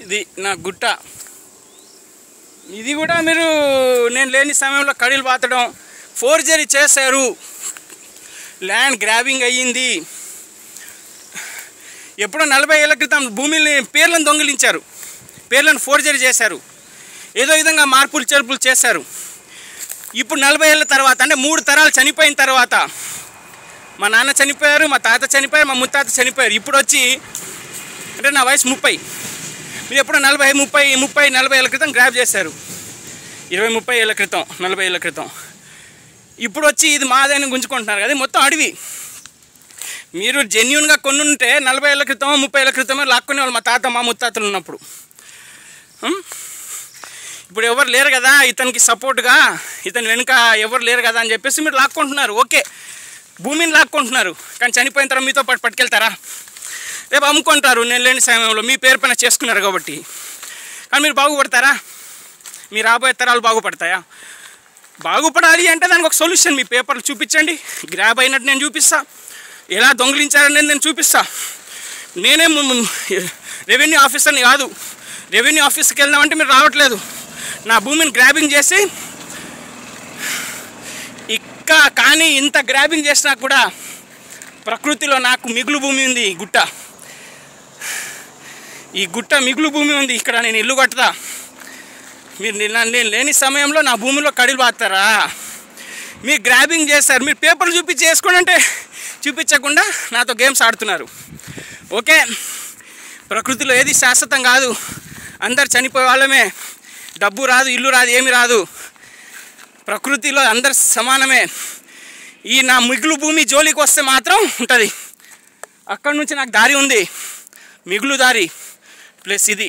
ఇది నా గుట్ట. ఇది కూడా మీరు నేను లేని సమయంలో కడీలు పాతడం, ఫోర్జరీ చేశారు, ల్యాండ్ గ్రాబింగ్ అయ్యింది. ఎప్పుడో 40 ఏళ్ల క్రితం భూమిని పేర్లను దొంగిలించారు, పేర్లను ఫోర్జరీ చేశారు, ఏదో విధంగా మార్పులు చేర్పులు చేశారు. ఇప్పుడు 40 ఏళ్ళ తర్వాత, అంటే 3 తరాలు చనిపోయిన తర్వాత, మా నాన్న చనిపోయారు, మా తాత చనిపోయారు, మా ముత్తాత చనిపోయారు. ఇప్పుడు వచ్చి అంటే నా వయసు 30, మీరు ఎప్పుడో 40 ఏళ్ళ క్రితం గ్రాబ్ చేశారు, 20-30 ఏళ్ళ క్రితం, 40 ఏళ్ళ క్రితం. ఇప్పుడు వచ్చి ఇది మాదని గుంజుకుంటున్నారు కదా, మొత్తం అడవి. మీరు జెన్యున్గా కొన్ని ఉంటే 40 ఏళ్ళ క్రితం 30 ఏళ్ళ క్రితమే లాక్కునే వాళ్ళు మా తాత మా ముత్తాతలు ఉన్నప్పుడు. ఇప్పుడు ఎవరు లేరు కదా ఇతనికి సపోర్ట్గా, ఇతని వెనుక ఎవరు లేరు కదా అని చెప్పేసి మీరు లాక్కుంటున్నారు. ఓకే, భూమిని లాక్కుంటున్నారు, కానీ చనిపోయిన తర్వాత మీతో పాటు పట్టుకెళ్తారా? రేపు అమ్ముకుంటారు నేను లేని సమయంలో, మీ పేరు పైన చేసుకున్నారు కాబట్టి. కానీ మీరు బాగుపడతారా? మీ రాబోయే తరాలు బాగుపడతాయా? బాగుపడాలి అంటే దానికి ఒక సొల్యూషన్, మీ పేపర్లు చూపించండి, గ్రాబ్ అయినట్టు నేను చూపిస్తా, ఎలా దొంగిలించారనేది నేను చూపిస్తా. నేనే రెవెన్యూ ఆఫీసర్ని కాదు, రెవెన్యూ ఆఫీస్కి వెళ్దామంటే మీరు రావట్లేదు. నా భూమిని గ్రాబింగ్ చేసి కానీ ఇంత గ్రాబింగ్ చేసినా కూడా ప్రకృతిలో నాకు మిగులు భూమి ఉంది. ఈ గుట్ట మిగులు భూమి ఉంది, ఇక్కడ నేను ఇల్లు కట్టుతా. మీరు నేను లేని సమయంలో నా భూమిలో కడీలు పాతారా? మీరు గ్రాబింగ్ చేస్తారు, మీరు పేపర్లు చూపించి చేసుకోండి అంటే చూపించకుండా నాతో గేమ్స్ ఆడుతున్నారు. ఓకే, ప్రకృతిలో ఏది శాశ్వతం కాదు, అందరు చనిపోయే వాళ్ళమే. డబ్బు రాదు, ఇల్లు రాదు, ఏమి రాదు. ప్రకృతిలో అందరు సమానమే. ఈ నా మిగులు భూమి జోలికి వస్తే మాత్రం ఉంటుంది. అక్కడి నుంచి నాకు దారి ఉంది, మిగులు దారి ప్లస్ ఇది.